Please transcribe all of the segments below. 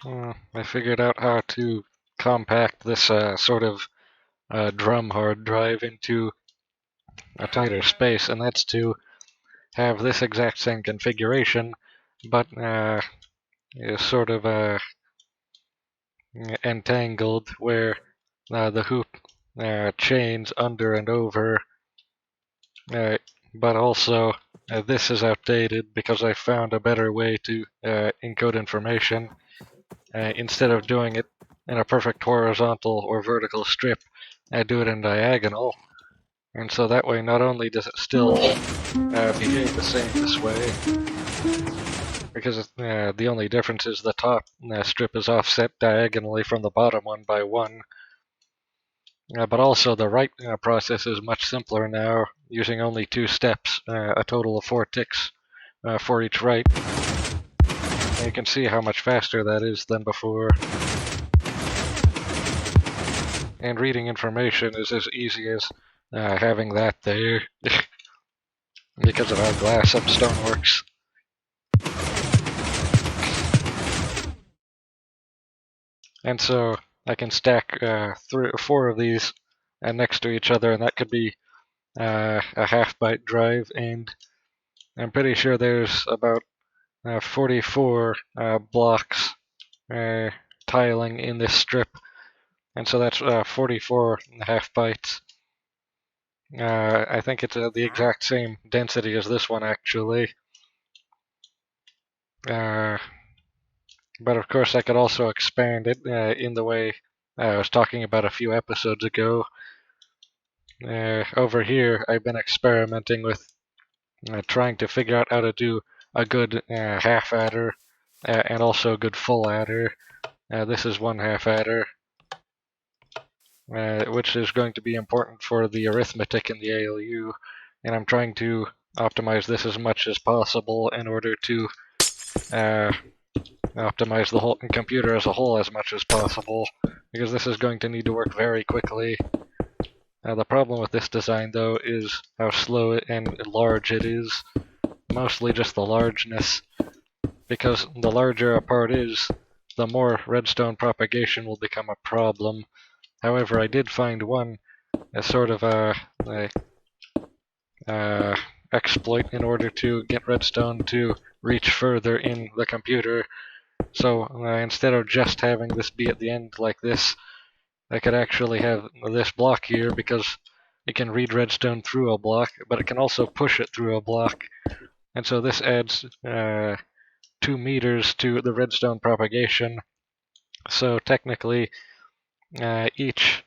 I figured out how to compact this sort of drum hard drive into a tighter space, and that's to have this exact same configuration, but is sort of entangled where the hoop chains under and over, but also this is outdated because I found a better way to encode information. Instead of doing it in a perfect horizontal or vertical strip, I do it in diagonal. And so that way, not only does it still behave the same this way, because the only difference is the top strip is offset diagonally from the bottom one by one, but also the write process is much simpler now, using only 2 steps, a total of 4 ticks for each write. And you can see how much faster that is than before. And reading information is as easy as having that there, because of how glass and stone works. And so I can stack 3 or 4 of these next to each other, and that could be a half-byte drive, and I'm pretty sure there's about 44 blocks tiling in this strip, and so that's 44 half bytes. I think it's the exact same density as this one, actually. But of course, I could also expand it in the way I was talking about a few episodes ago. Over here, I've been experimenting with trying to figure out how to do a good half adder and also a good full adder. This is one half adder, which is going to be important for the arithmetic in the ALU, and I'm trying to optimize this as much as possible in order to optimize the whole computer as a whole as much as possible, because this is going to need to work very quickly. The problem with this design, though, is how slow and large it is. Mostly just the largeness, because the larger a part is, the more redstone propagation will become a problem. However, I did find one sort of exploit in order to get redstone to reach further in the computer. So instead of just having this be at the end like this, I could actually have this block here, because it can read redstone through a block, but it can also push it through a block. And so this adds 2 meters to the redstone propagation. So technically, each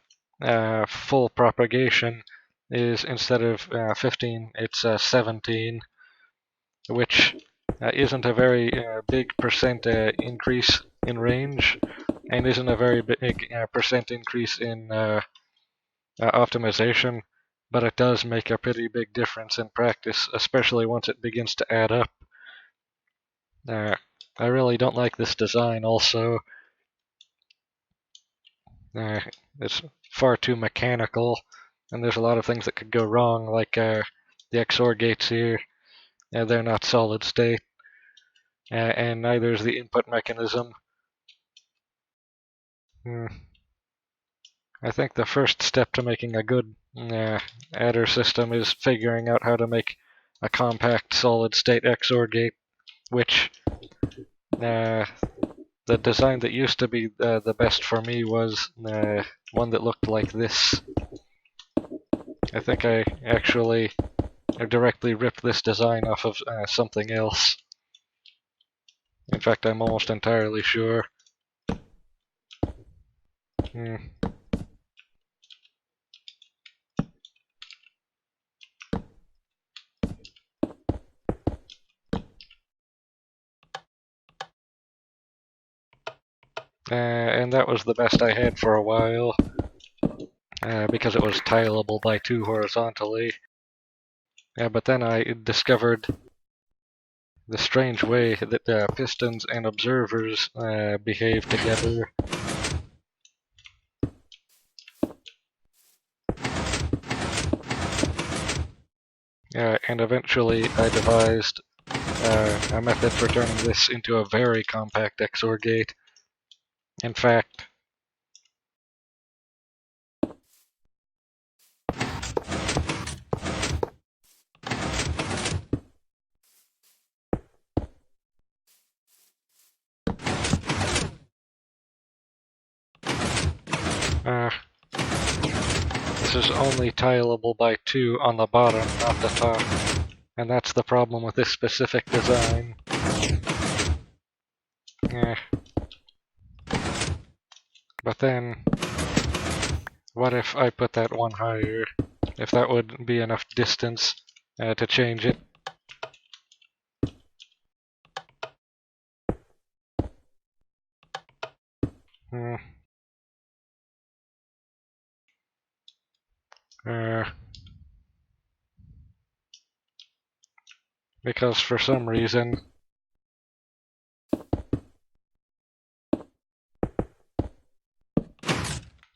full propagation is, instead of 15, it's 17, which isn't a very big percent increase in range, and isn't a very big percent increase in optimization, but it does make a pretty big difference in practice, especially once it begins to add up. I really don't like this design also. It's far too mechanical, and there's a lot of things that could go wrong, like the XOR gates here. They're not solid state, and neither is the input mechanism. I think the first step to making a good adder system is figuring out how to make a compact solid state XOR gate, which the design that used to be the best for me was one that looked like this. I think I actually directly ripped this design off of something else. In fact, I'm almost entirely sure. And that was the best I had for a while, because it was tileable by 2 horizontally. But then I discovered the strange way that pistons and observers behave together. And eventually I devised a method for turning this into a very compact XOR gate. In fact, this is only tileable by 2 on the bottom, not the top. And that's the problem with this specific design. But then, what if I put that one higher? If that would be enough distance to change it. Hmm. Because for some reason,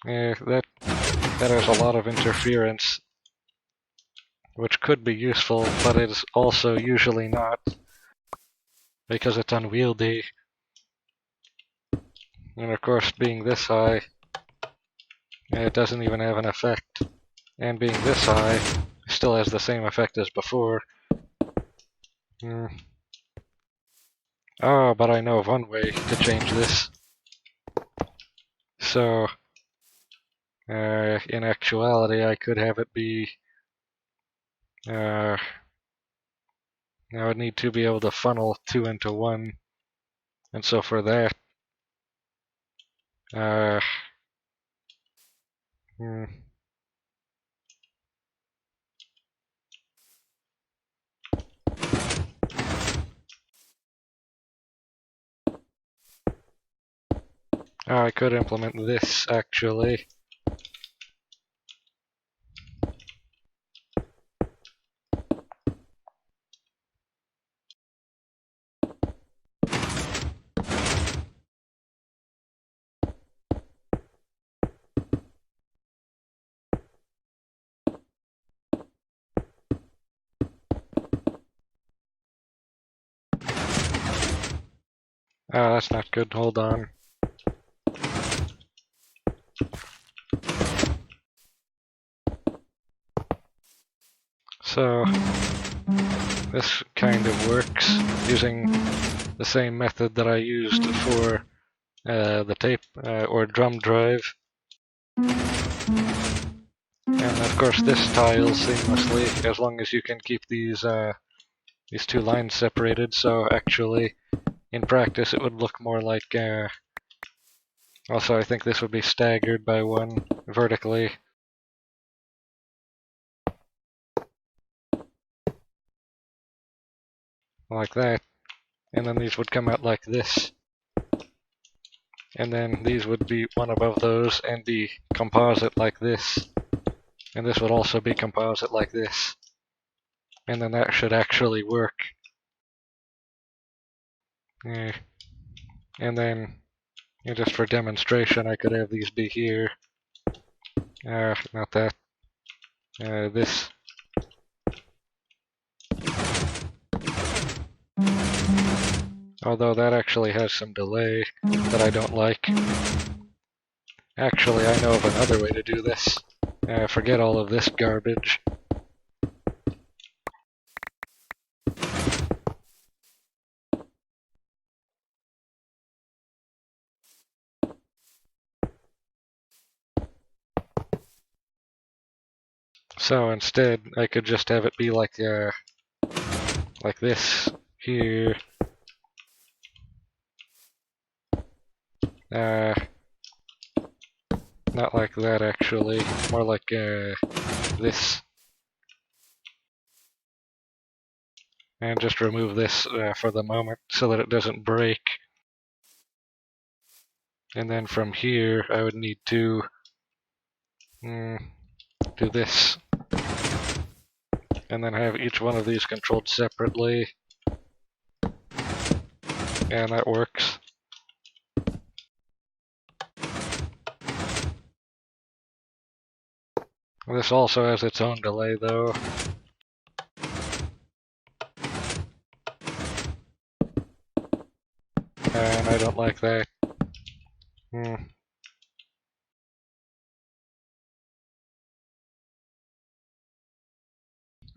that has a lot of interference, which could be useful, but it's also usually not, because it's unwieldy. And of course, being this high, it doesn't even have an effect. And being this high, it still has the same effect as before. Oh, but I know of one way to change this. So, in actuality, I could have it be... I would need to be able to funnel 2 into 1. And so for that... I could implement this, actually. Oh, that's not good. Hold on. So, this kind of works using the same method that I used for the tape or drum drive. And of course this tiles seamlessly, as long as you can keep these 2 lines separated, so actually in practice it would look more like... also I think this would be staggered by 1 vertically. Like that. And then these would come out like this. And then these would be one above those and be composite like this. And this would also be composite like this. And then that should actually work. And then, just for demonstration, I could have these be here. Not that. This. Although that actually has some delay that I don't like. Actually, I know of another way to do this. Forget all of this garbage. So instead, I could just have it be like this here. Not like that actually, more like this. And just remove this for the moment so that it doesn't break. And then from here, I would need to do this. And then have each one of these controlled separately. And that works. This also has its own delay though. And I don't like that. Hmm.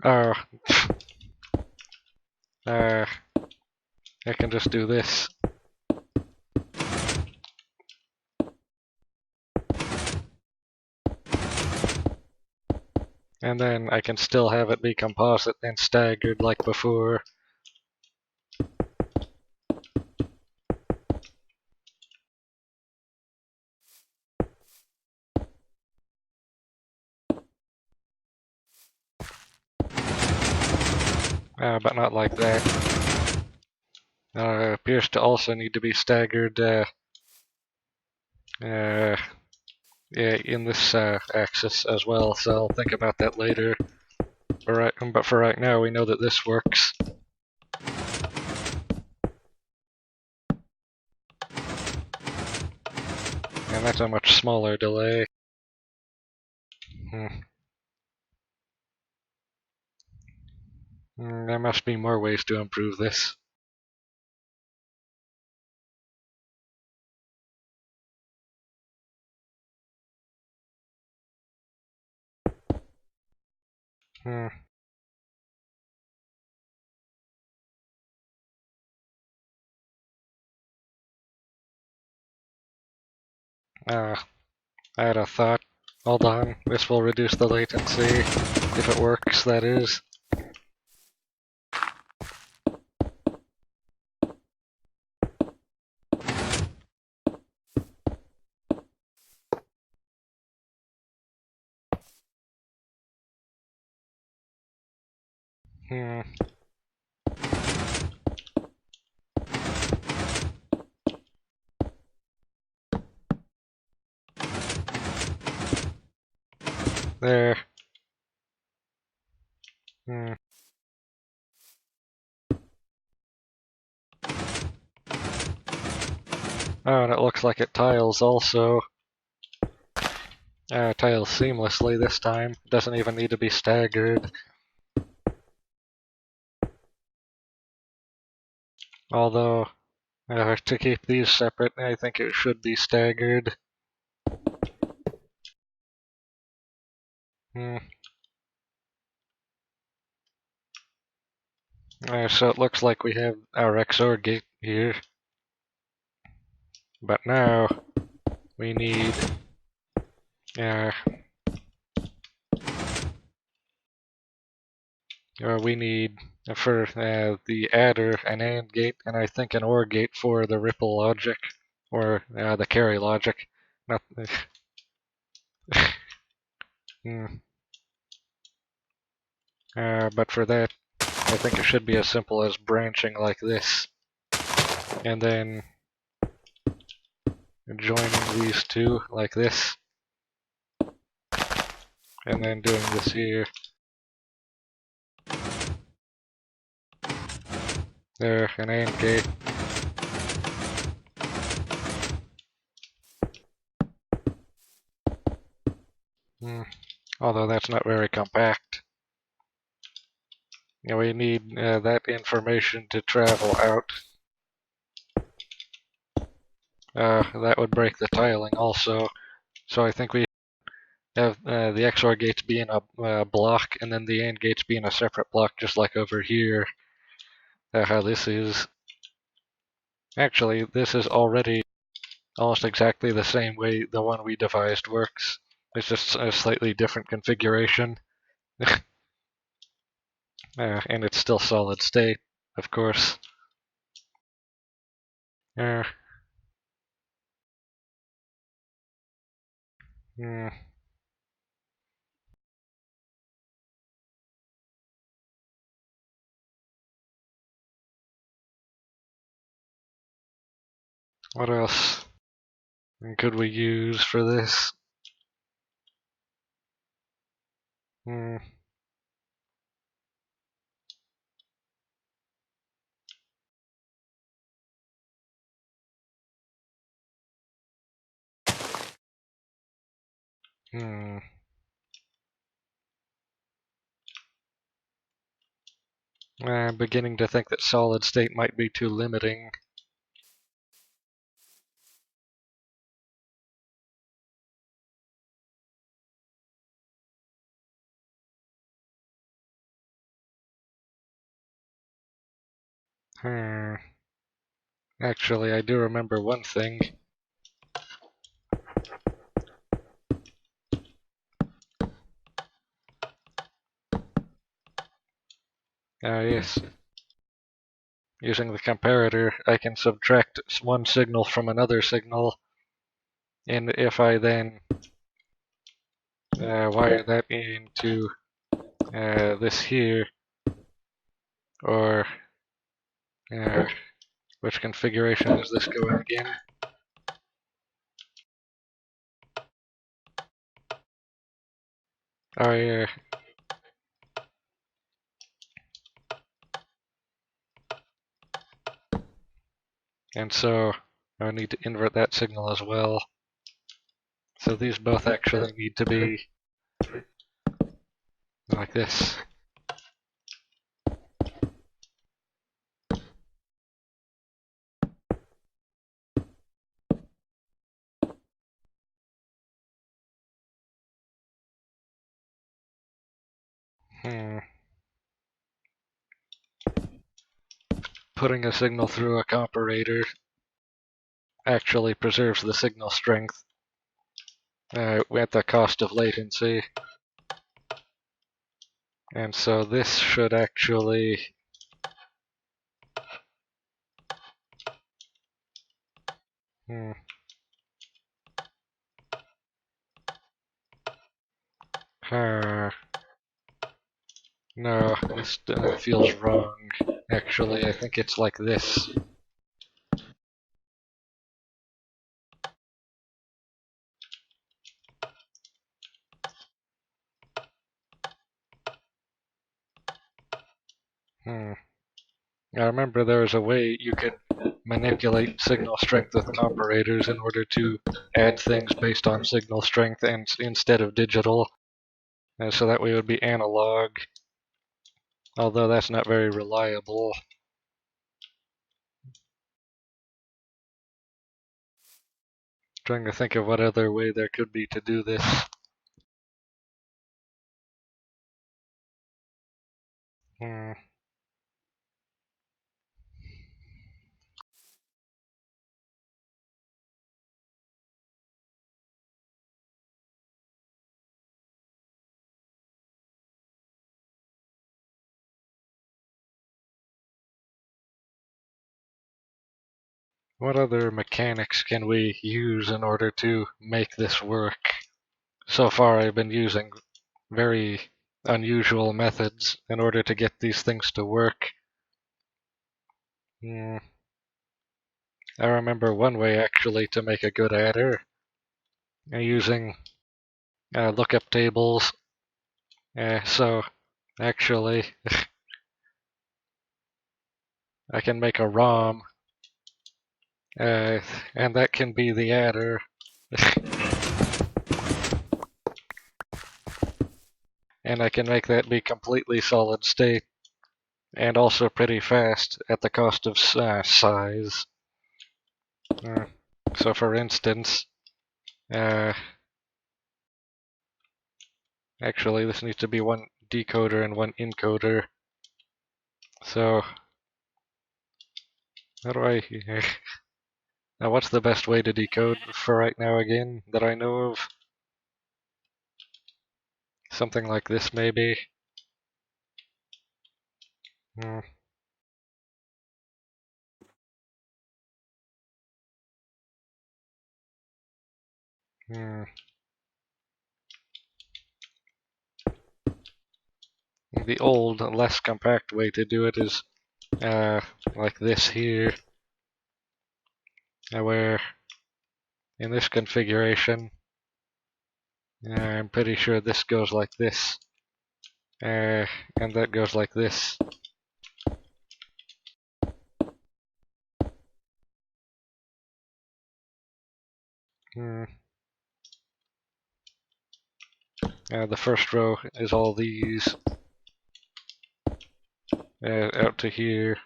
Oh, uh, I can just do this. And then I can still have it be composite and staggered like before. But not like that. Appears to also need to be staggered uh, in this axis as well, so I'll think about that later. But for right now, we know that this works. And that's a much smaller delay. Hmm. There must be more ways to improve this. Hmm. I had a thought. Hold on, this will reduce the latency, if it works, that is. Hmm. There. Hmm. Oh, and it looks like it tiles also. Tiles seamlessly this time. Doesn't even need to be staggered. Although, to keep these separate, I think it should be staggered. Hmm. So it looks like we have our XOR gate here. But now, we need... Uh, we need for the adder an AND gate, and I think an OR gate for the ripple logic, or the carry logic. Not. Hmm. But for that, I think it should be as simple as branching like this, and then joining these two like this, and then doing this here. There, an AND gate. Hmm. Although that's not very compact. We need that information to travel out. That would break the tiling also. So I think we have the XOR gates being a block, and then the AND gates being a separate block, just like over here. How this is. Actually, this is already almost exactly the same way the one we devised works. It's just a slightly different configuration. And it's still solid state, of course. Uh, hmm, what else could we use for this? Hmm, hmm. I'm beginning to think that solid state might be too limiting. Hmm. Actually, I do remember one thing. Yes. Using the comparator, I can subtract one signal from another signal, and if I then wire that into this here, or which configuration is this going again? Oh yeah, and so I need to invert that signal as well. So these both actually need to be like this. Hmm. Putting a signal through a comparator actually preserves the signal strength at the cost of latency. And so this should actually hmm, uh, no, this feels wrong. Actually, I think it's like this. Hmm. I remember there was a way you could manipulate signal strength with comparators in order to add things based on signal strength and instead of digital. And so that way it would be analog, although that's not very reliable. Trying to think of what other way there could be to do this. Hmm. What other mechanics can we use in order to make this work? So far I've been using very unusual methods in order to get these things to work. Hmm. I remember one way actually to make a good adder, using lookup tables. So actually I can make a ROM, uh, and that can be the adder. And I can make that be completely solid state and also pretty fast at the cost of size. So for instance, uh, actually this needs to be one decoder and one encoder. So how do I... now what's the best way to decode for right now again that I know of? Something like this maybe? Hmm. Hmm. The old, less compact way to do it is like this here, where in this configuration, I'm pretty sure this goes like this, and that goes like this. Hmm. The first row is all these out to here.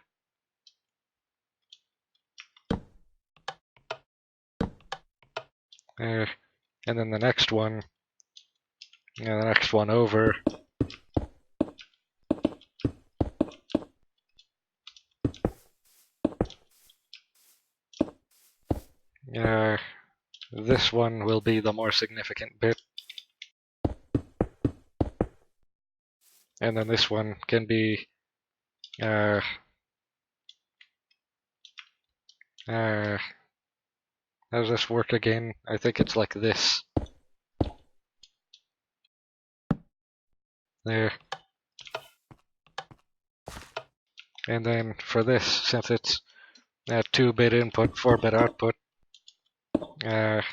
Uh, and then the next one, the next one over, this one will be the more significant bit. And then this one can be how does this work again? I think it's like this. There. And then for this, since it's 2-bit input, 4-bit output, it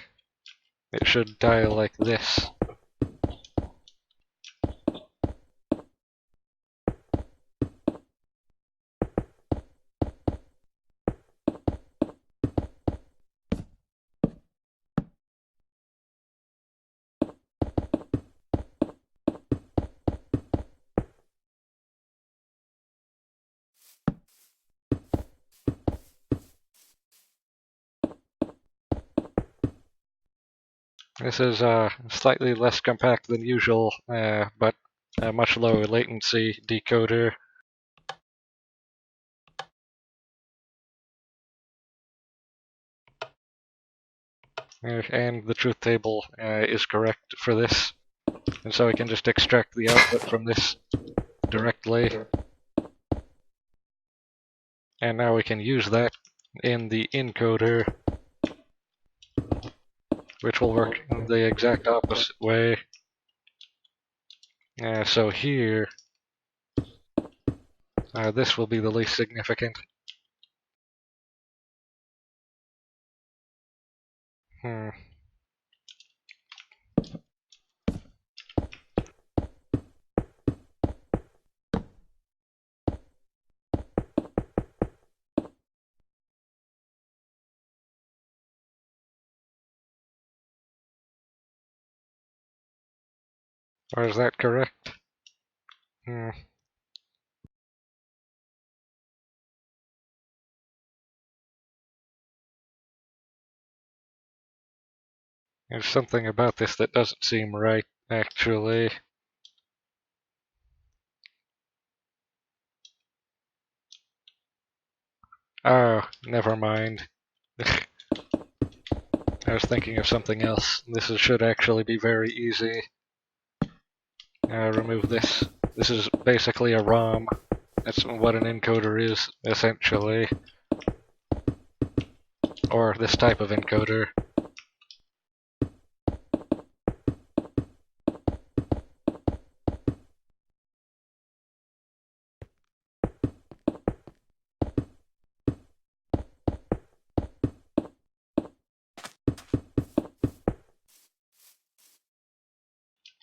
should dial like this. This is slightly less compact than usual, but a much lower latency decoder. And the truth table is correct for this. And so we can just extract the output from this directly. And now we can use that in the encoder, which will work the exact opposite way. So here, this will be the least significant. Or is that correct? There's something about this that doesn't seem right, actually. Oh, never mind. I was thinking of something else. This should actually be very easy. Remove this. This is basically a ROM. That's what an encoder is, essentially. Or this type of encoder.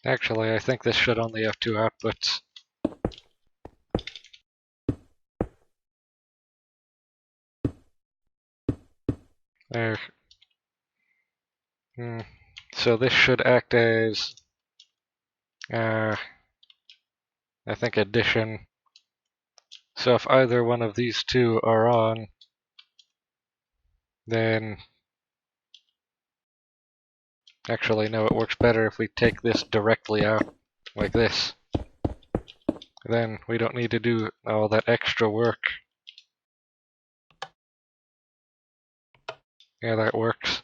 Actually, I think this should only have 2 outputs. There. So this should act as, I think, addition. So if either one of these two are on, then actually, no, it works better if we take this directly out, like this. Then we don't need to do all that extra work. Yeah, that works.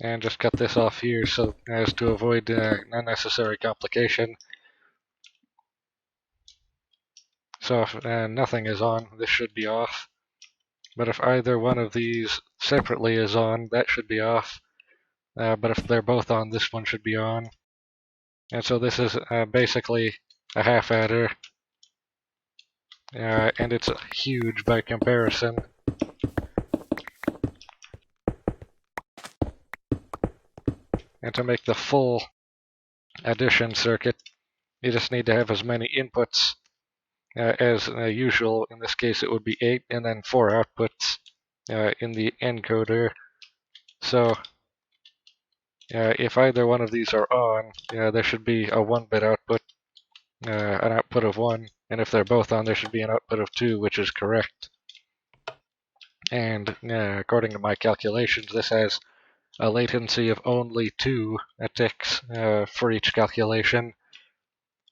And just cut this off here so as to avoid unnecessary complication. So if nothing is on, this should be off. But if either one of these separately is on, that should be off. But if they're both on, this one should be on. And so this is basically a half adder. And it's huge by comparison. And to make the full addition circuit, you just need to have as many inputs as usual. In this case, it would be 8, and then 4 outputs in the encoder. So if either one of these are on, there should be a 1-bit output, an output of 1, and if they're both on, there should be an output of 2, which is correct. And according to my calculations, this has a latency of only 2 ticks for each calculation,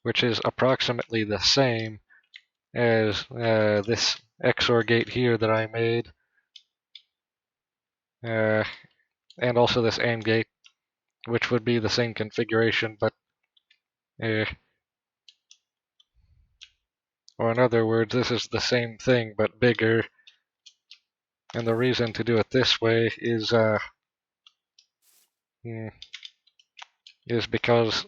which is approximately the same as this XOR gate here that I made. and also this AND gate, which would be the same configuration, but or in other words, this is the same thing but bigger. And the reason to do it this way is because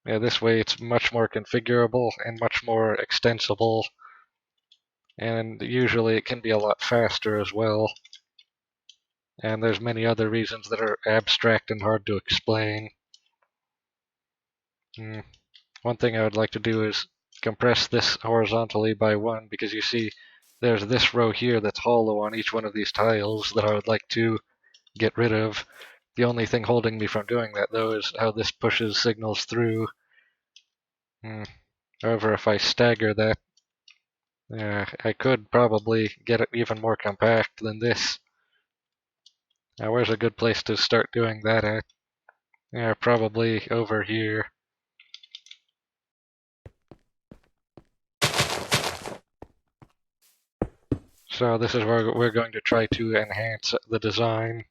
this way it's much more configurable and much more extensible, and usually it can be a lot faster as well. And there's many other reasons that are abstract and hard to explain. One thing I would like to do is compress this horizontally by 1, because you see there's this row here that's hollow on each one of these tiles that I would like to get rid of. The only thing holding me from doing that, though, is how this pushes signals through. However, if I stagger that, I could probably get it even more compact than this. Now, where's a good place to start doing that at? Probably over here. So this is where we're going to try to enhance the design.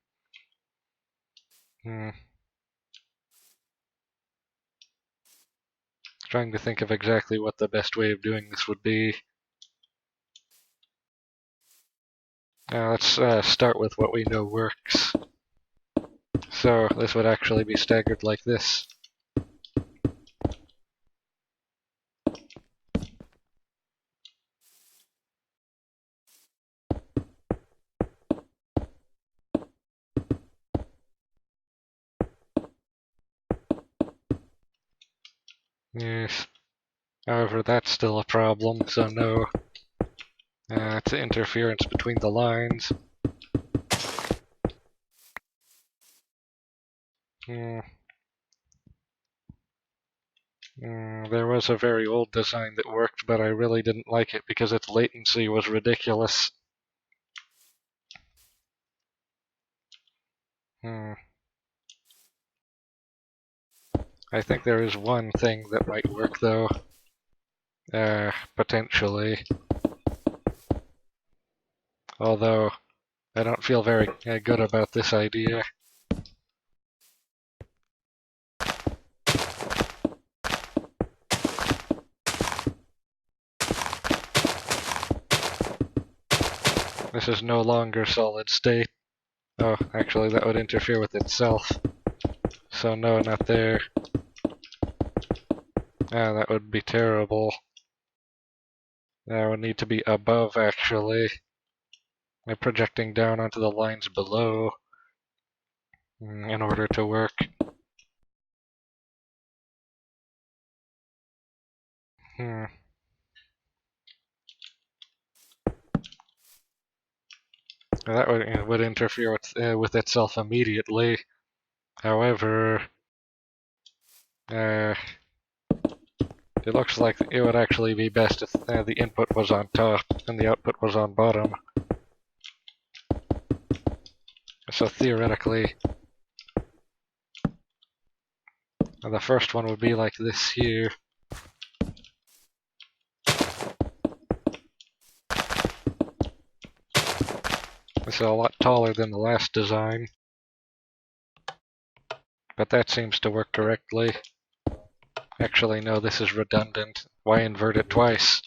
Trying to think of exactly what the best way of doing this would be. Let's start with what we know works. So this would actually be staggered like this. Yes. However, that's still a problem, so no. It's interference between the lines. There was a very old design that worked, but I really didn't like it because its latency was ridiculous. I think there is one thing that might work, though. Potentially. Although, I don't feel very good about this idea. This is no longer solid state. Oh, actually, that would interfere with itself. So no, not there. That would be terrible. That would need to be above, actually. Projecting down onto the lines below in order to work. That would interfere with itself immediately. However, it looks like it would actually be best if the input was on top and the output was on bottom. So theoretically, the first one would be like this here. This is a lot taller than the last design, but that seems to work correctly. Actually, no, this is redundant. Why invert it twice?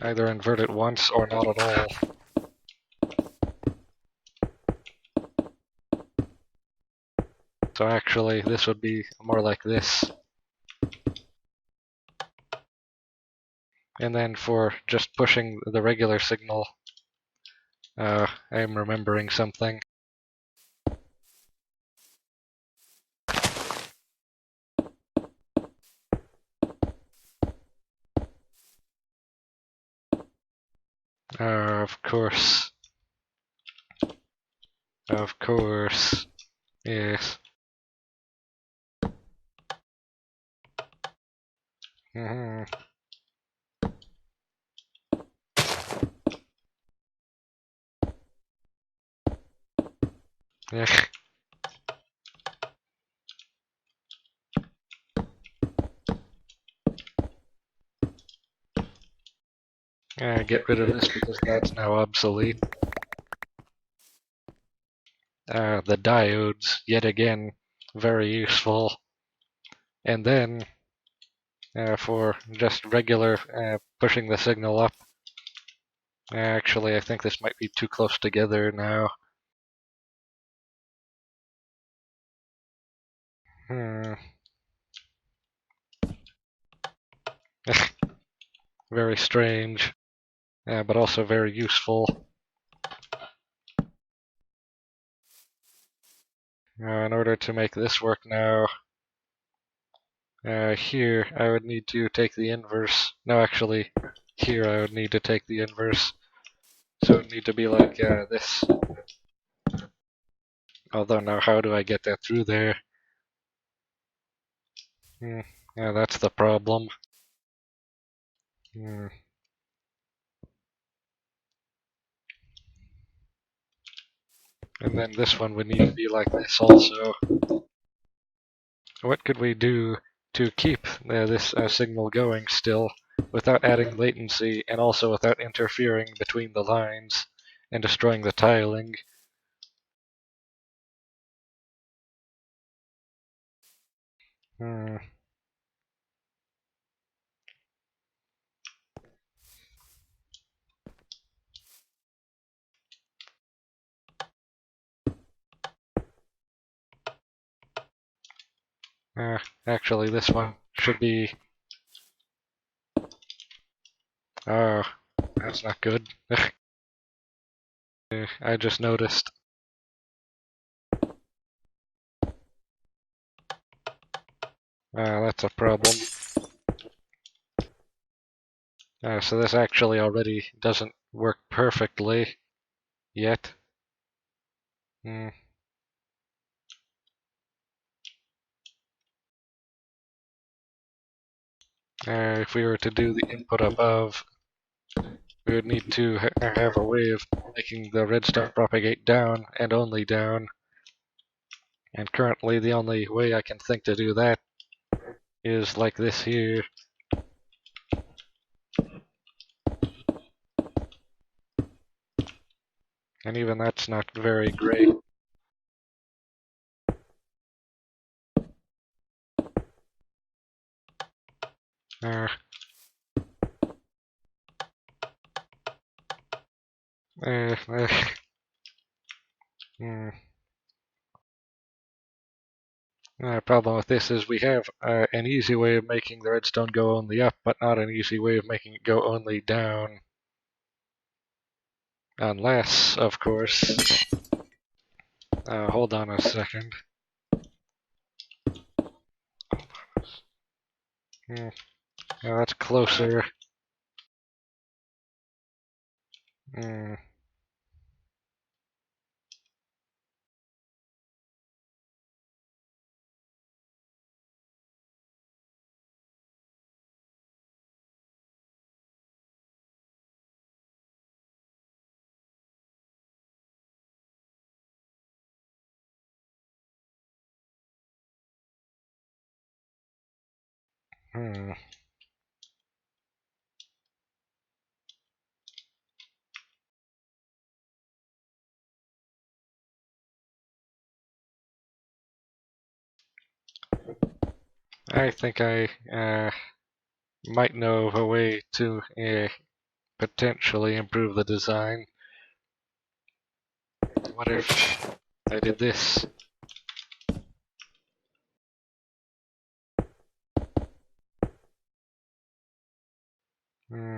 Either invert it once or not at all. So actually, this would be more like this. And then for just pushing the regular signal, I am remembering something. Of course. Of course. Yes. Yeah. Get rid of this because that's now obsolete. The diodes, yet again, very useful. And then, for just regular pushing the signal up, actually I think this might be too close together now. Very strange, but also very useful. In order to make this work now, here I would need to take the inverse. No, actually, here I would need to take the inverse. So it would need to be like this. Although now how do I get that through there? Yeah, that's the problem. And then this one would need to be like this also. What could we do to keep this signal going still without adding latency and also without interfering between the lines and destroying the tiling? Actually, this one should be... Oh, that's not good. I just noticed. That's a problem. So this actually already doesn't work perfectly yet. If we were to do the input above, we would need to have a way of making the redstone propagate down and only down. And currently the only way I can think to do that is like this here. And even that's not very great. Uh, uh, uh, hmm. Problem with this is we have an easy way of making the redstone go only up, but not an easy way of making it go only down. Unless, of course... hold on a second. That's closer. Hmm. Hmm. I think I might know of a way to potentially improve the design. What if I did this? Hmm.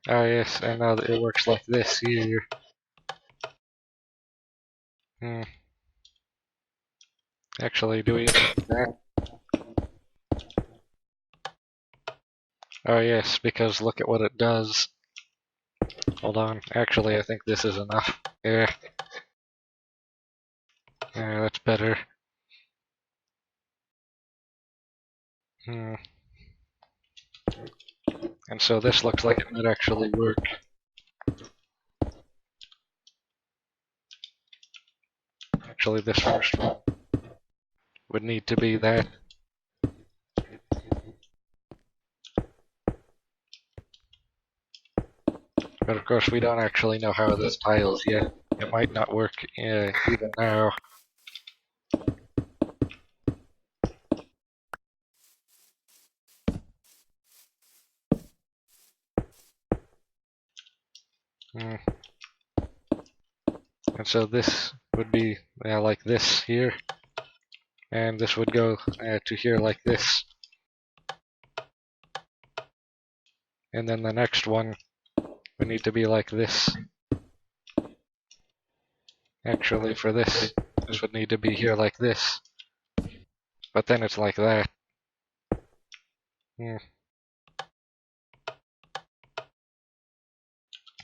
Yes, and now that it works like this here. Hmm. Actually, do we need that? Oh yes, because look at what it does. Hold on. Actually, I think this is enough. Yeah, that's better. Hmm. And so this looks like it might actually work. Actually, this first one would need to be that. But of course we don't actually know how this tiles yet. It might not work even now. Mm. And so this would be like this here. And this would go to here like this. And then the next one would need to be like this. Actually, for this would need to be here like this. But then it's like that. Hmm.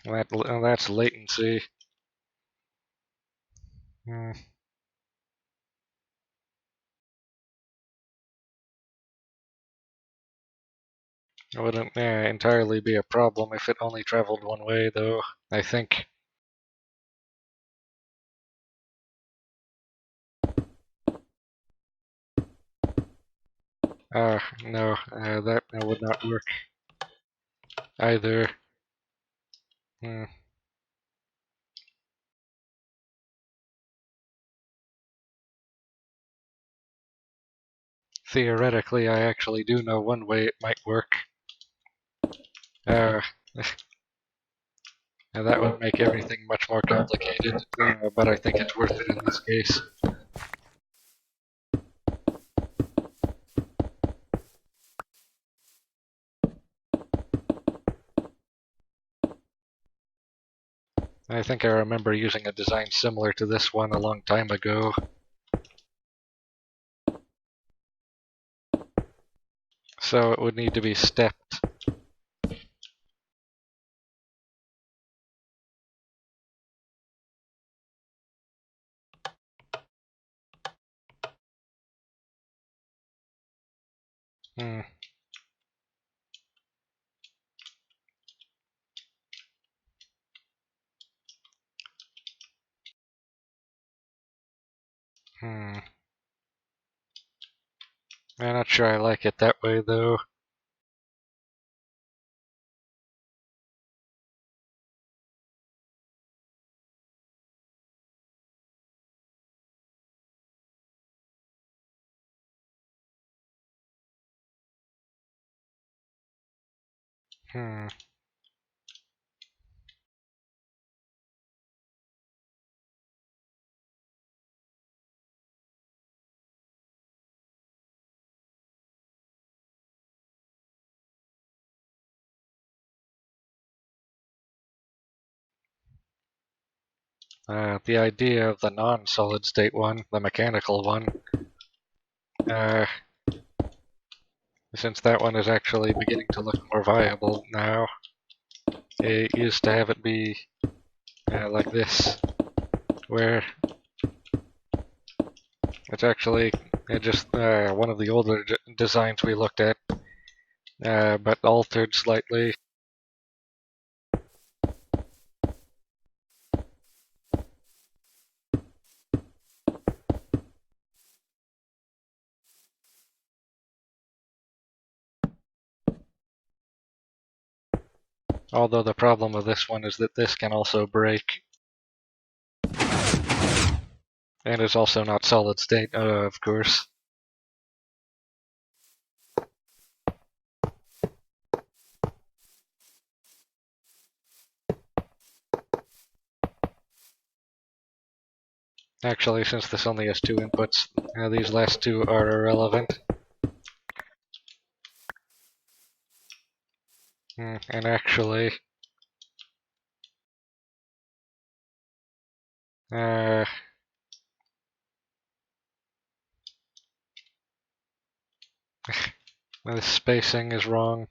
That's latency. Hmm. It wouldn't entirely be a problem if it only traveled one way, though, I think. No, that would not work either. Hmm. Theoretically, I actually do know one way it might work. Uh, and that would make everything much more complicated, but I think it's worth it in this case. I think I remember using a design similar to this one a long time ago. So it would need to be stepped. Hmm. Hmm. I'm not sure I like it that way, though. Hmm. The idea of the non-solid state one, the mechanical one, uh, since that one is actually beginning to look more viable now, it used to have it be like this, where it's actually just one of the older designs we looked at, but altered slightly. Although the problem with this one is that this can also break, and is also not solid state, of course. Actually, since this only has two inputs, these last two are irrelevant. And actually, uh, the spacing is wrong.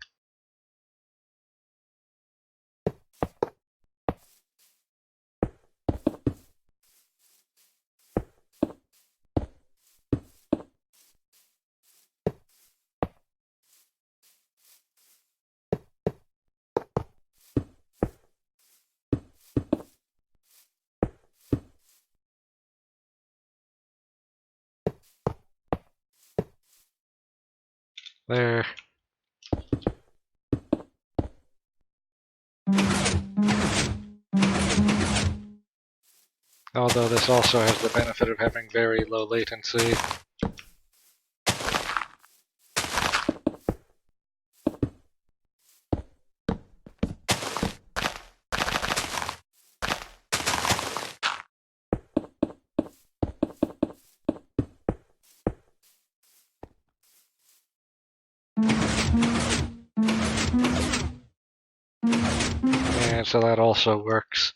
There. Although this also has the benefit of having very low latency. And so that also works.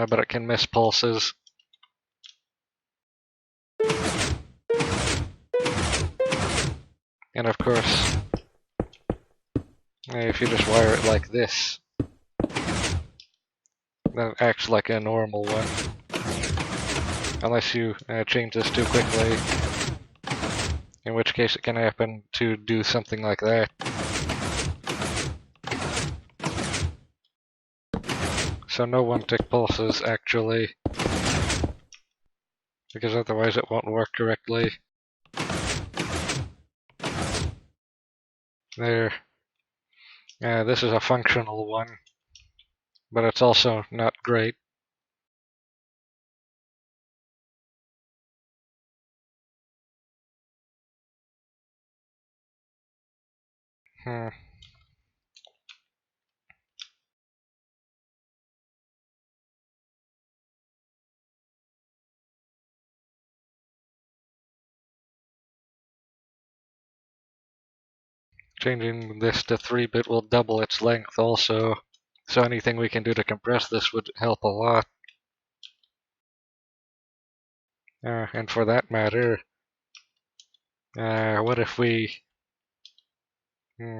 But it can miss pulses. And of course, if you just wire it like this, that acts like a normal one. Unless you change this too quickly, in which case it can happen to do something like that. So no one-tick pulses, actually, because otherwise it won't work correctly. There. This is a functional one, but it's also not great. Hmm. Changing this to 3-bit will double its length also, so anything we can do to compress this would help a lot. And for that matter, what if we... Hmm.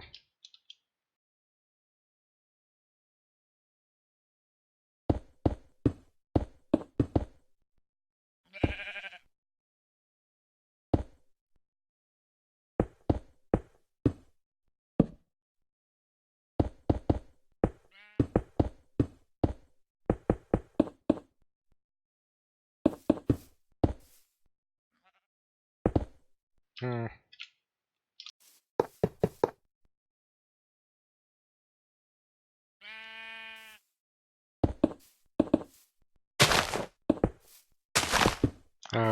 Hmm.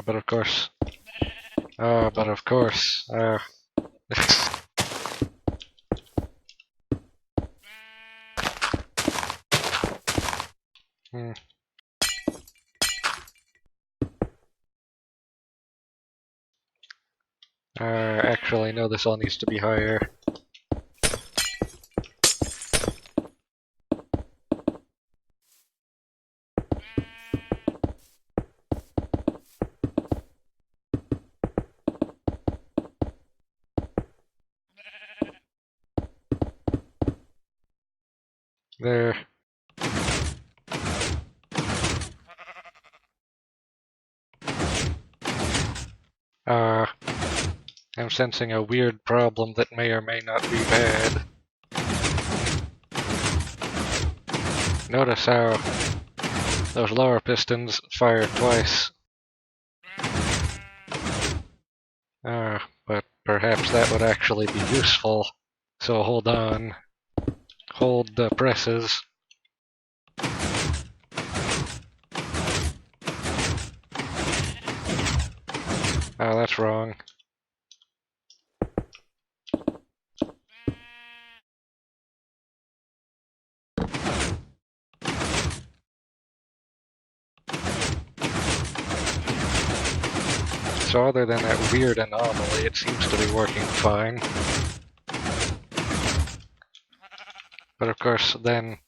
But of course... but of course... hmm. Actually, no, this all needs to be higher. There. Uh, I'm sensing a weird problem that may or may not be bad. Notice how those lower pistons fire twice. But perhaps that would actually be useful. So hold on. Hold the presses. Oh, that's wrong. So other than that weird anomaly, it seems to be working fine. But of course, then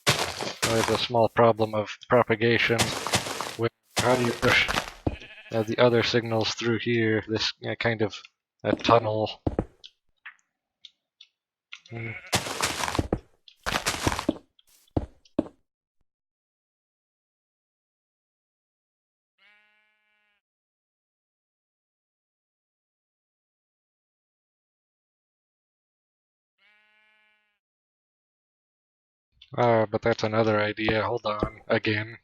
there's a small problem of propagation. How do you push the other signals through here? This kind of a tunnel. Mm. But that's another idea. Hold on. Again.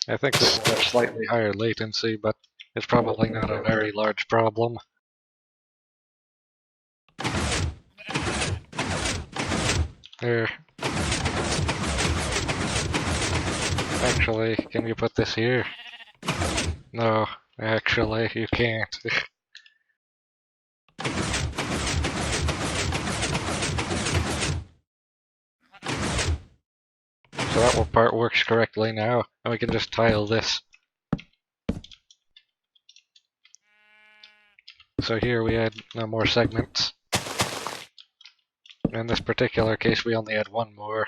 I think this will have slightly higher latency, but it's probably not a very large problem. There. Actually, can you put this here? No, actually, you can't. So that part works correctly now, and we can just tile this. So here we add more segments. In this particular case, we only add one more.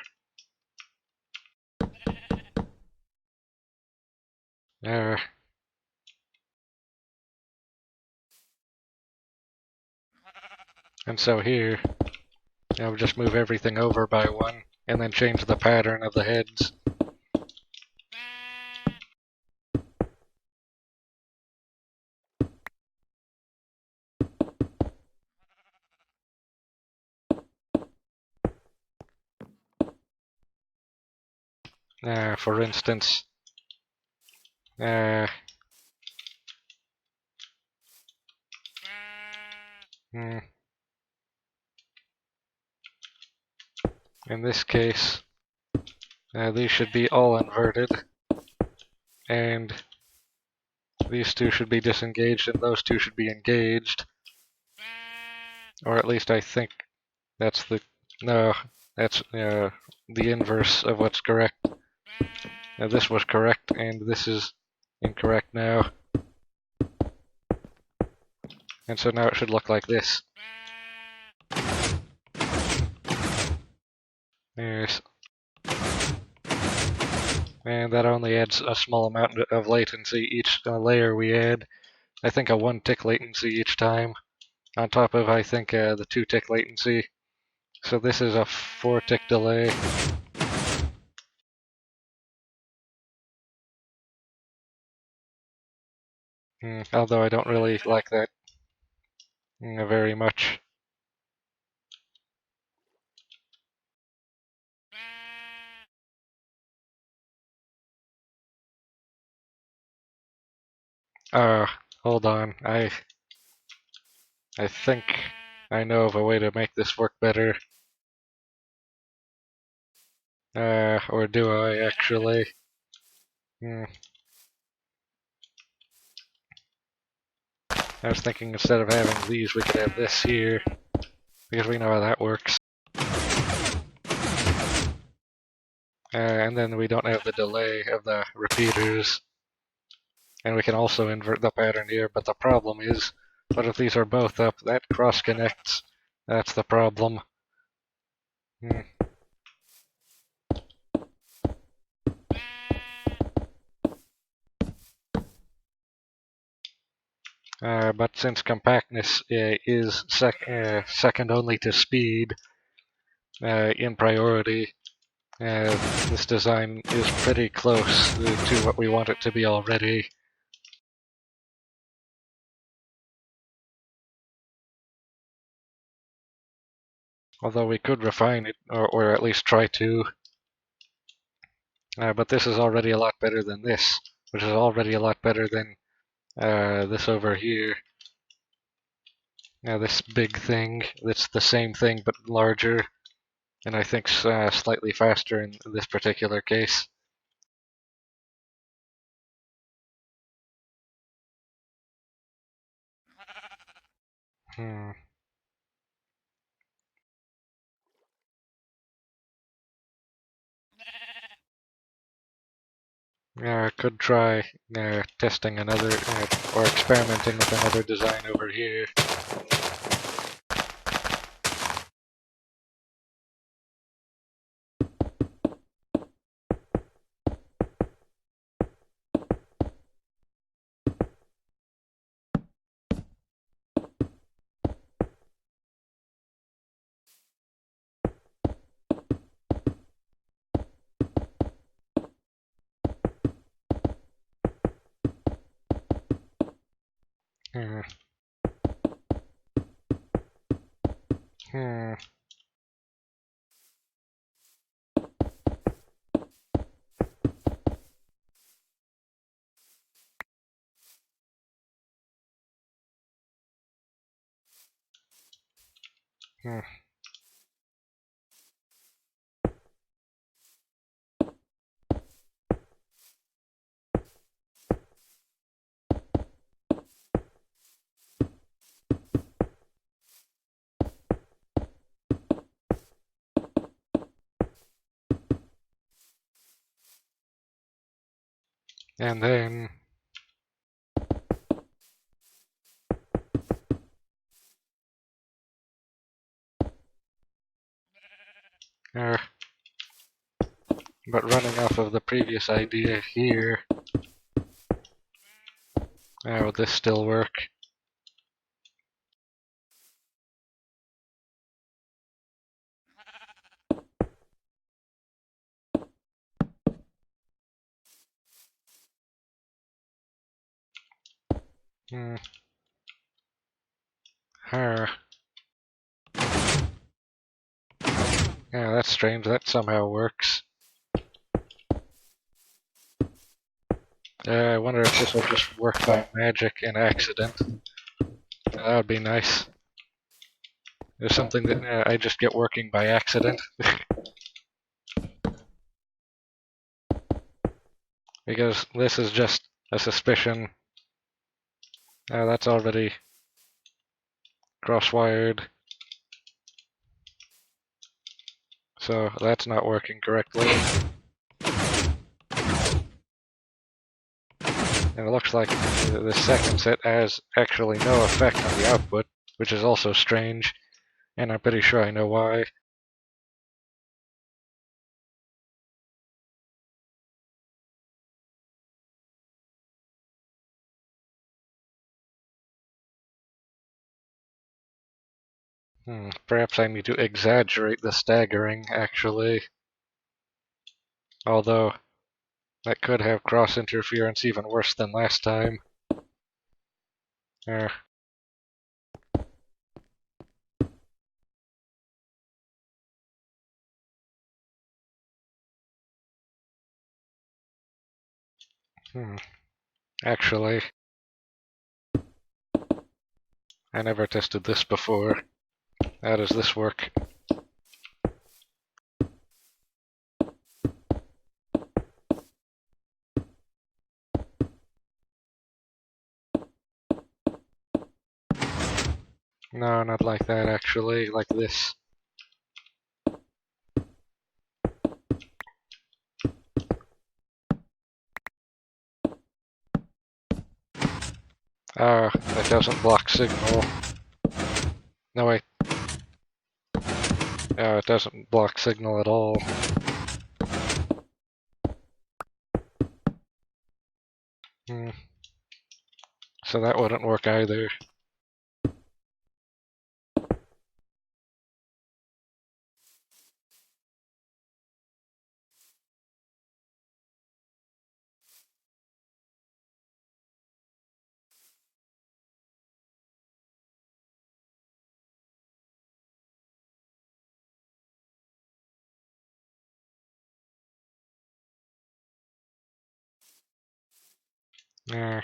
There. And so here, now we just move everything over by one, and then change the pattern of the heads. For instance, uh, in this case, these should be all inverted, and these two should be disengaged, and those two should be engaged. Or at least I think that's the... No, that's the inverse of what's correct. This was correct, and this is incorrect now. And so now it should look like this. Yes. And that only adds a small amount of latency each layer we add. I think a 1 tick latency each time, on top of, I think, the 2 tick latency. So this is a 4 tick delay. Although I don't really like that very much. Hold on. I think I know of a way to make this work better. Or do I actually? I was thinking instead of having these, we could have this here, because we know how that works. And then we don't have the delay of the repeaters. And we can also invert the pattern here, but the problem is, what if these are both up? That cross connects. That's the problem. But since compactness is second only to speed in priority, this design is pretty close to what we want it to be already. Although we could refine it, or at least try to. But this is already a lot better than this, which is already a lot better than this over here. Now this big thing, that's the same thing but larger, and I think slightly faster in this particular case. I could try testing another, or experimenting with another design over here. Hmm. Hmm. Hmm. And then... Uh, but running off of the previous idea here... would this still work? Hmm. Huh. Yeah, that's strange. That somehow works. I wonder if this will just work by magic and accident. That would be nice. There's something that I just get working by accident. Because this is just a suspicion. That's already cross-wired. So that's not working correctly. And it looks like the second set has actually no effect on the output, which is also strange. And I'm pretty sure I know why. Perhaps I need to exaggerate the staggering, actually. Although, that could have cross-interference even worse than last time. Uh, hmm. Actually, I never tested this before. How does this work? No, not like that, actually. Like this. Ah, that doesn't block signal. No, wait. It doesn't block signal at all. Hmm. So that wouldn't work either. Yeah.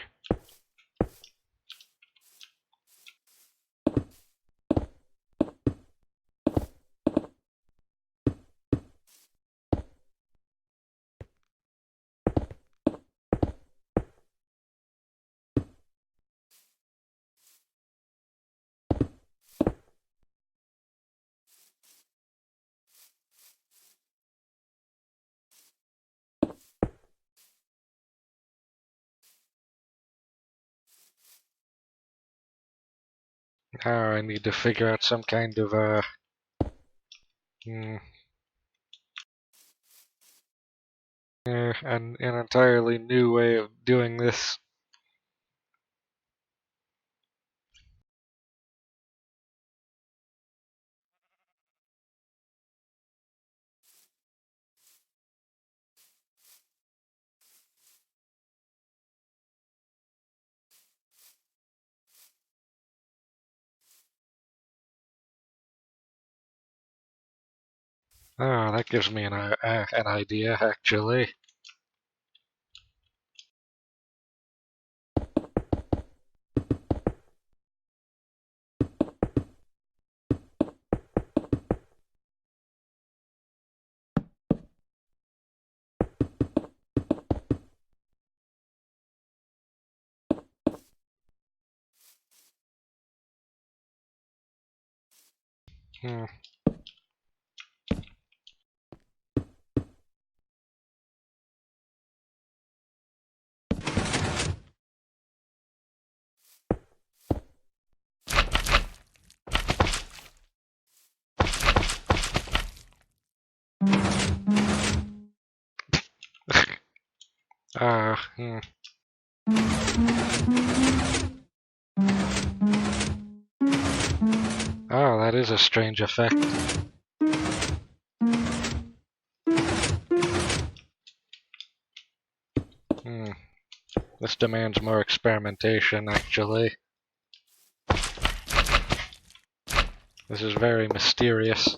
Now I need to figure out some kind of hmm, an entirely new way of doing this. Oh, that gives me an idea, actually. Hmm. Hmm. Oh, that is a strange effect. Hmm. This demands more experimentation, actually. This is very mysterious.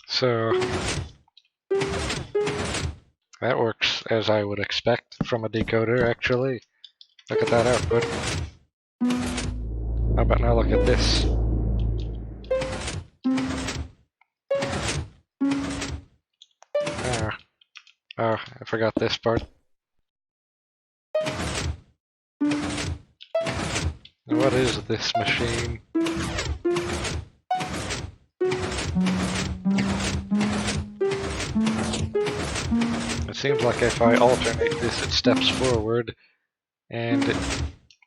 So, that works as I would expect from a decoder, actually. Look at that output. How about now look at this? Ah. Oh, I forgot this part. What is this machine? It seems like if I alternate this, it steps forward, and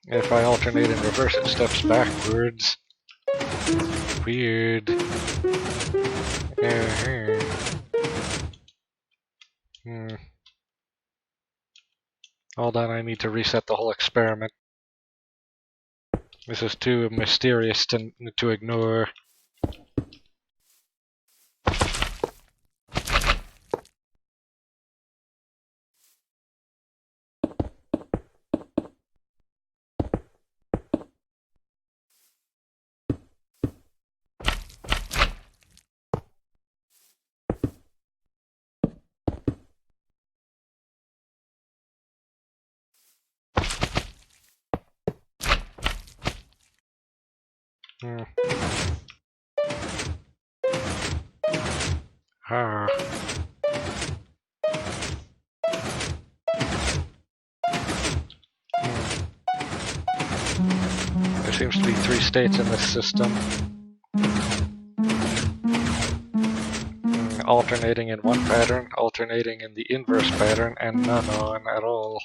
if I alternate in reverse, it steps backwards. Weird. Hold on, I need to reset the whole experiment. This is too mysterious to ignore. Hmm. Ah. There seems to be 3 states in this system. Alternating in one pattern, alternating in the inverse pattern, and none on at all.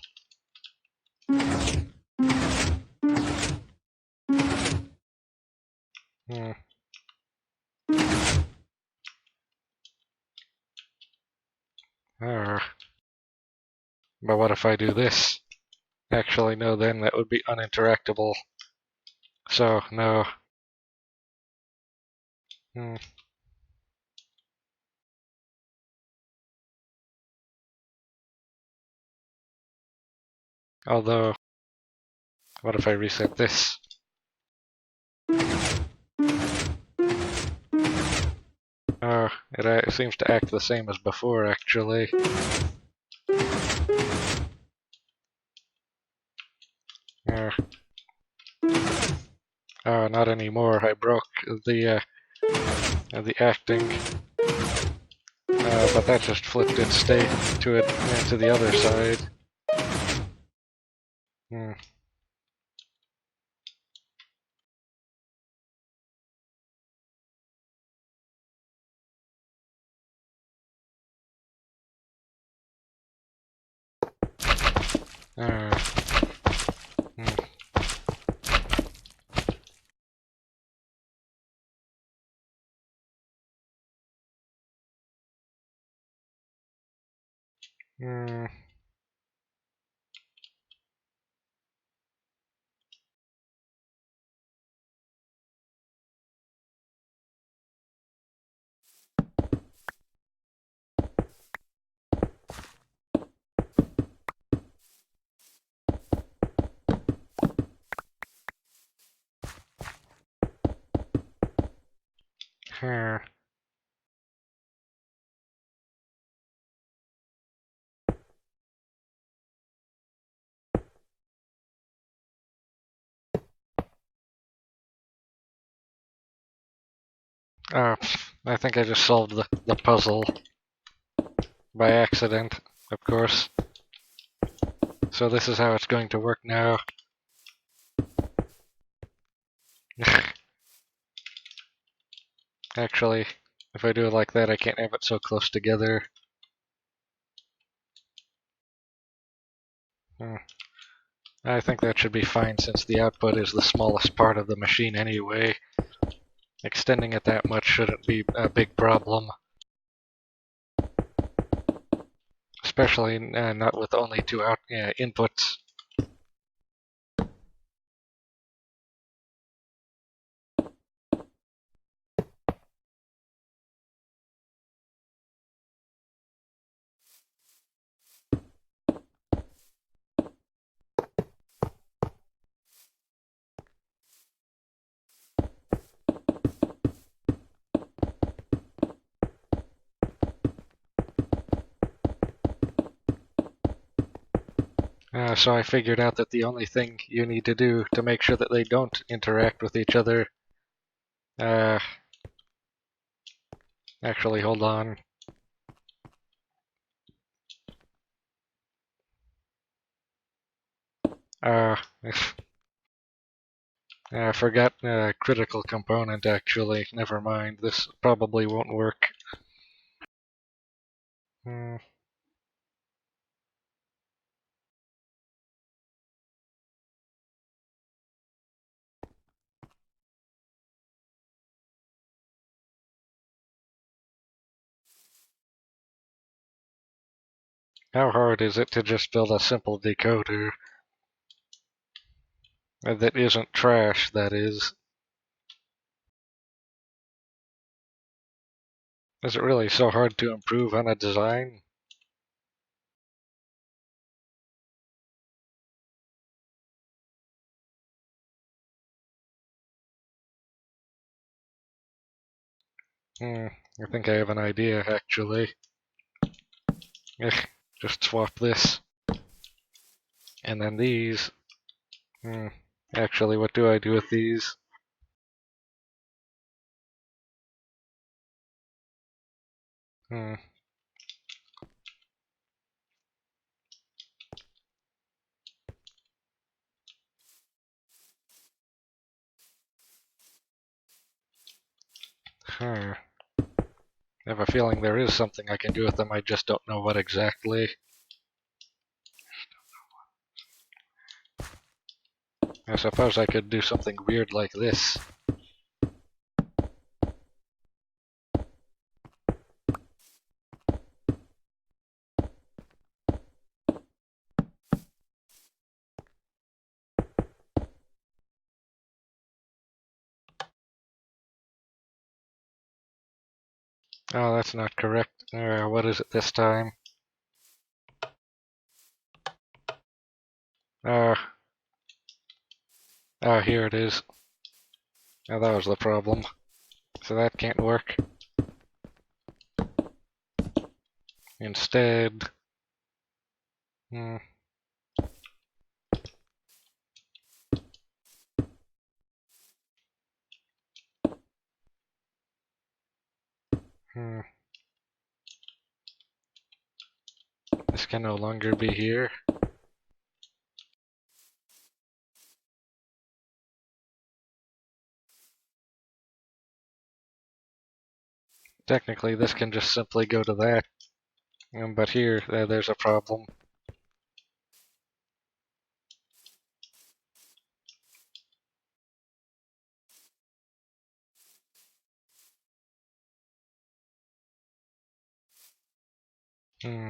Hmm. Ah. But what if I do this? Actually, no, then that would be uninteractable. So, no. Hmm. Although, what if I reset this? Oh, it seems to act the same as before, actually. Oh, oh, not anymore. I broke the acting. But that just flipped its state to the other side. Hmm. Uh, hmm. Hmm. Huh. I think I just solved the puzzle by accident, of course. So this is how it's going to work now. Actually, if I do it like that, I can't have it so close together. I think that should be fine since the output is the smallest part of the machine anyway. Extending it that much shouldn't be a big problem. Especially not with only two inputs. So I figured out that the only thing you need to do to make sure that they don't interact with each other... actually, hold on. I forgot critical component, actually. Never mind, this probably won't work. Hmm. How hard is it to just build a simple decoder that isn't trash, that is? Is it really so hard to improve on a design? I think I have an idea, actually. Just swap this. And then these. Actually, what do I do with these? Hmm. Huh. I have a feeling there is something I can do with them, I just don't know what exactly. I suppose I could do something weird like this. Oh, that's not correct. What is it this time? Uh, here it is. Oh, that was the problem. So that can't work. Instead... Hmm. Hmm. This can no longer be here. Technically, this can just simply go to that. But here, there's a problem. Hmm.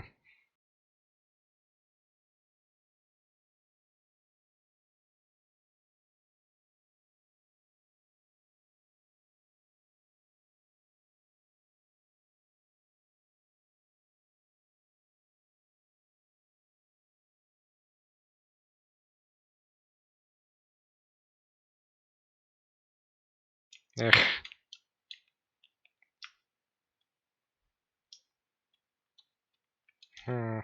Ugh. Hmm.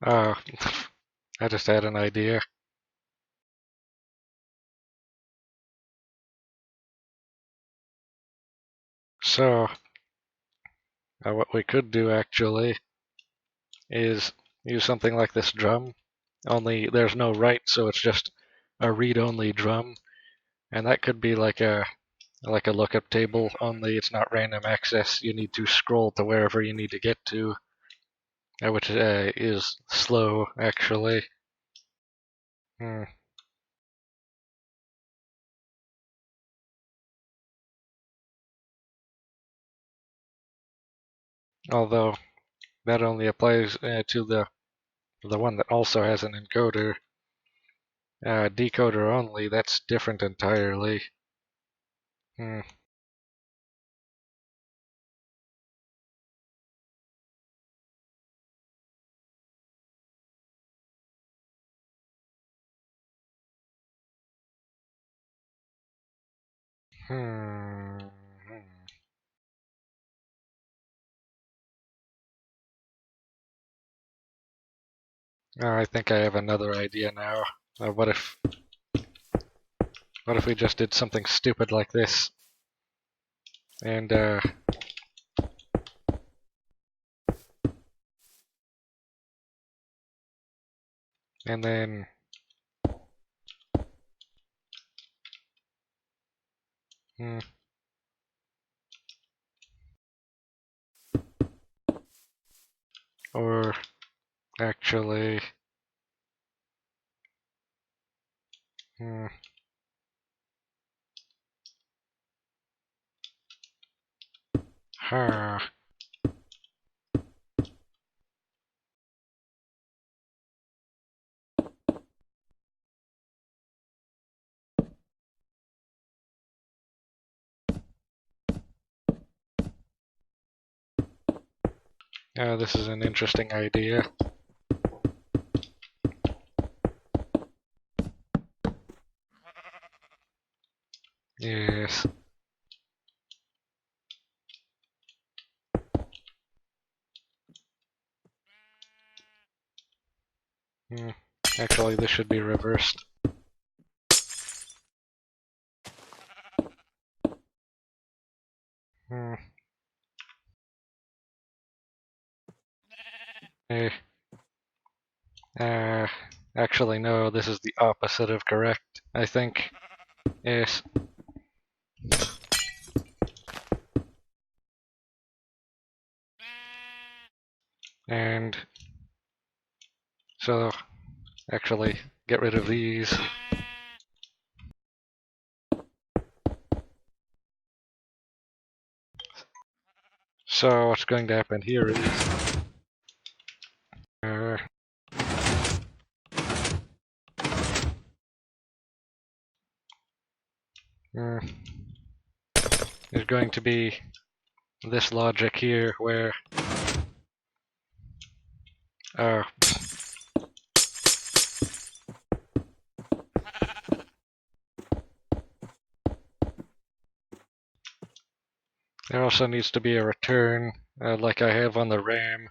Oh, I just had an idea. So, what we could do actually is use something like this drum, only there's no write, so it's just a read-only drum, and that could be like a lookup table, only it's not random access. You need to scroll to wherever you need to get to, which is slow, actually. Hmm. Although that only applies to the one that also has an encoder. Decoder only, that's different entirely. Hmm. Hmm. I think I have another idea now. What if we just did something stupid like this? And and then hmm, or actually hmm, huh. This is an interesting idea. Yes. Hmm. Actually, this should be reversed. Hmm. Eh, uh, actually, no, this is the opposite of correct, I think. Yes. And so, actually, get rid of these. So, what's going to happen here is uh, mm, there's going to be this logic here where uh, there also needs to be a return, like I have on the RAM.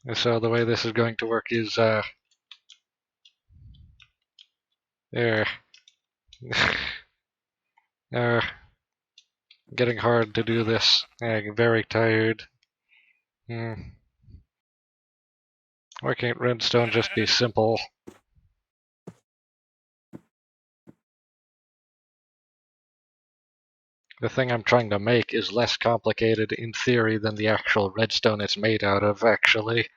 And so the way this is going to work is there. uh, getting hard to do this. Very tired. Hmm. Why can't redstone just be simple? The thing I'm trying to make is less complicated in theory than the actual redstone it's made out of, actually.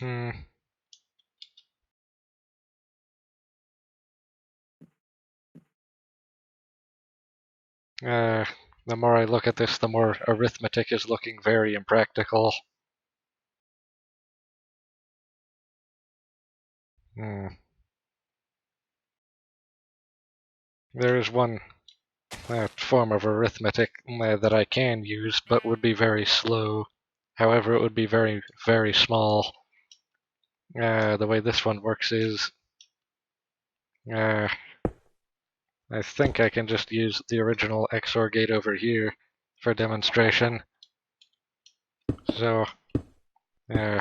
Hmm. Uh, the more I look at this, the more arithmetic is looking very impractical. Hmm. There is one form of arithmetic that I can use, but would be very slow. However, it would be very, very small. The way this one works is, uh, I think I can just use the original XOR gate over here for demonstration. So, uh,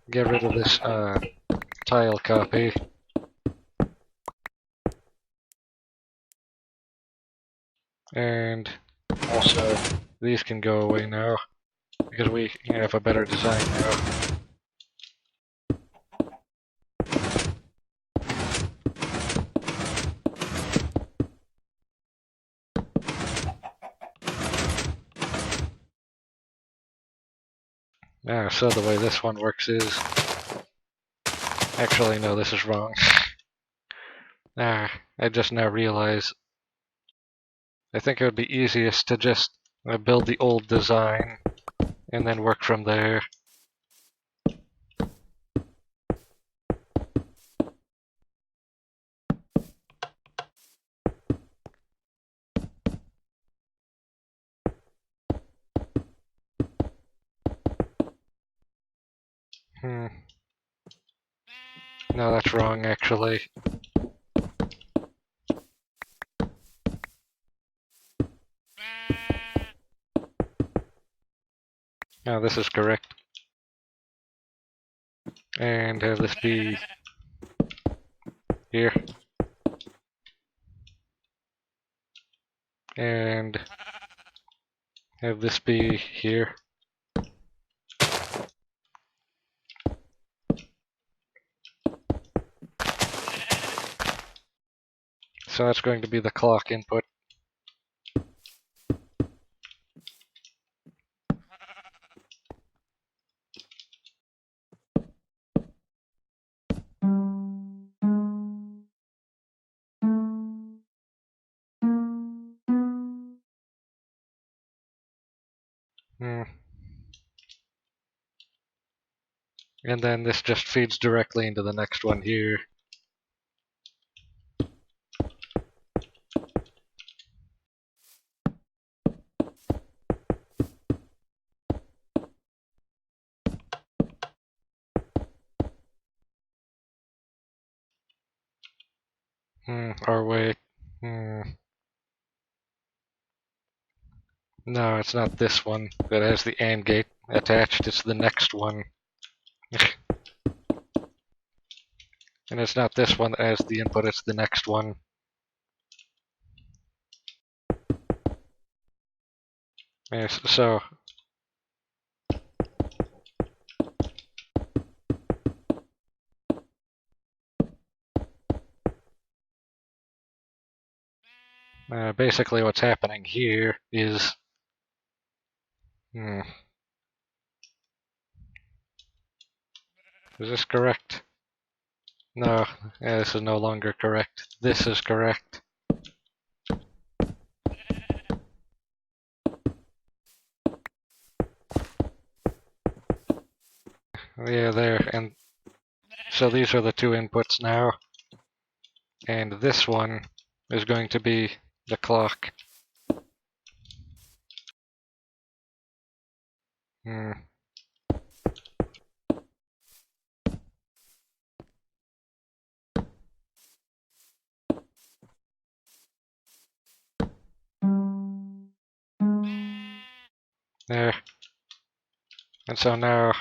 get rid of this tile copy. And also, these can go away now, because we have a better design now. So the way this one works is... Actually, no, this is wrong. I just now realize I think it would be easiest to just build the old design and then work from there. No, that's wrong, actually. No, this is correct. And have this be here. And have this be here. So that's going to be the clock input. And then this just feeds directly into the next one here. Or wait. No, it's not this one that has the AND gate attached. It's the next one. And it's not this one that has the input, it's the next one. Yes, so... basically what's happening here is... Is this correct? No, this is no longer correct. This is correct. Yeah, there, and so these are the two inputs now. And this one is going to be the clock. There. And so now...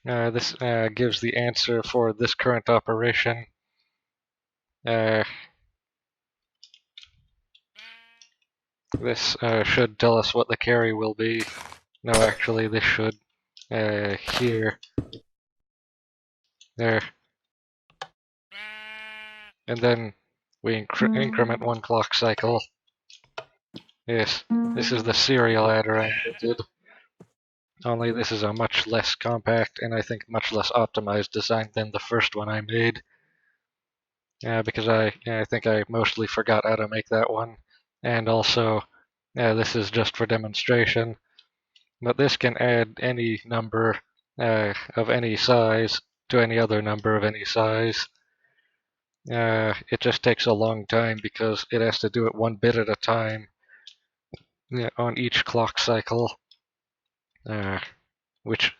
this gives the answer for this current operation. This should tell us what the carry will be. No, actually, this should. Here. There. And then we increment one clock cycle. Yes, this is the serial adder I invented. Only this is a much less compact and I think much less optimized design than the first one I made. Because I think I mostly forgot how to make that one. And also, this is just for demonstration. But this can add any number of any size to any other number of any size. It just takes a long time because it has to do it one bit at a time on each clock cycle. Which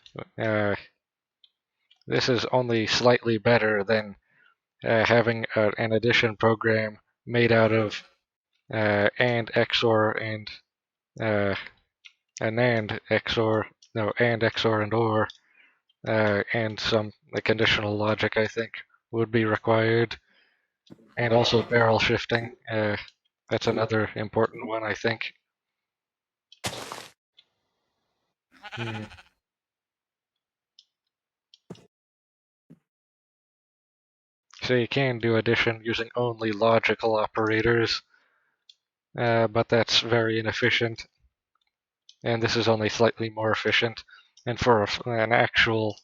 this is only slightly better than having an addition program made out of and XOR and an AND XOR, no, AND XOR and OR, and some conditional logic, I think, would be required, and also barrel shifting. That's another important one, I think. Hmm. So you can do addition using only logical operators, but that's very inefficient, and this is only slightly more efficient. And for an actual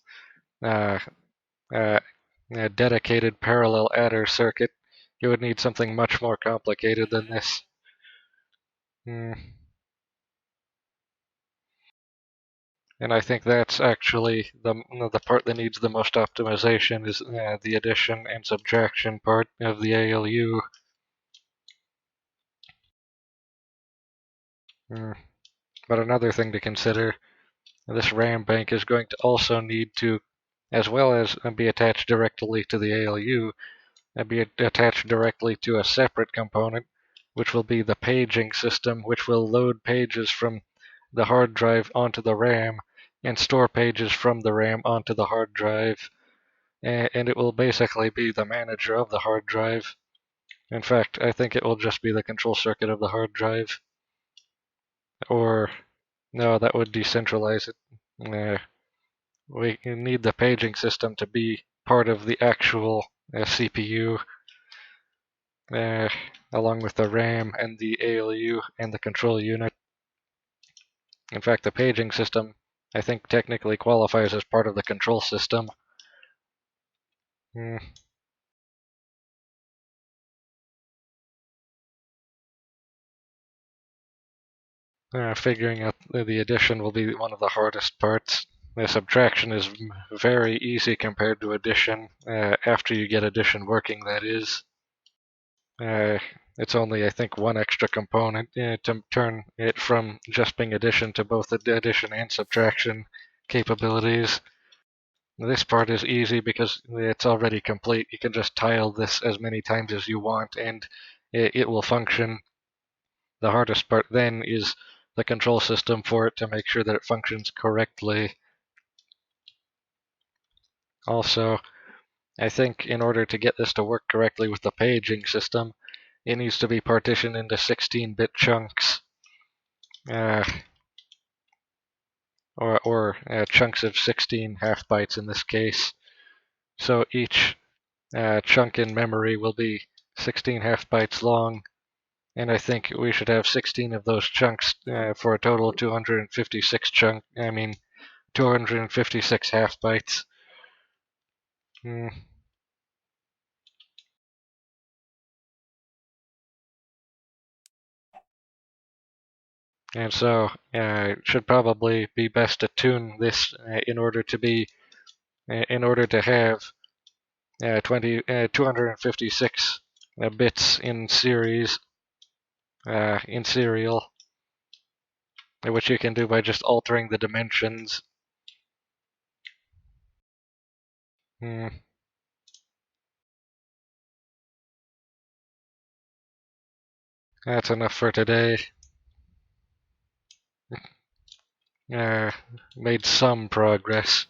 uh, uh, dedicated parallel adder circuit, you would need something much more complicated than this. Hmm. And I think that's actually the part that needs the most optimization is the addition and subtraction part of the ALU. Hmm. But another thing to consider, this RAM bank is going to also need to, as well as be attached directly to the ALU, be attached directly to a separate component, which will be the paging system, which will load pages from the hard drive onto the RAM and store pages from the RAM onto the hard drive. And it will basically be the manager of the hard drive. In fact, I think it will just be the control circuit of the hard drive. Or, no, that would decentralize it. We need the paging system to be part of the actual CPU, uh, along with the RAM and the ALU and the control unit. In fact, the paging system, I think, technically qualifies as part of the control system. Mm. Figuring out the addition will be one of the hardest parts. The subtraction is very easy compared to addition, after you get addition working, that is. It's only, I think, one extra component to turn it from just being addition to both addition and subtraction capabilities. This part is easy because it's already complete. You can just tile this as many times as you want and it will function. The hardest part then is the control system for it to make sure that it functions correctly. Also, I think in order to get this to work correctly with the paging system, it needs to be partitioned into 16-bit chunks, uh, or chunks of 16 half bytes in this case. So each chunk in memory will be 16 half bytes long, and I think we should have 16 of those chunks for a total of 256 half bytes. Mm. And so it should probably be best to tune this in order to have 256 bits in series, in serial, which you can do by just altering the dimensions. Mm. That's enough for today. Uh, Made some progress.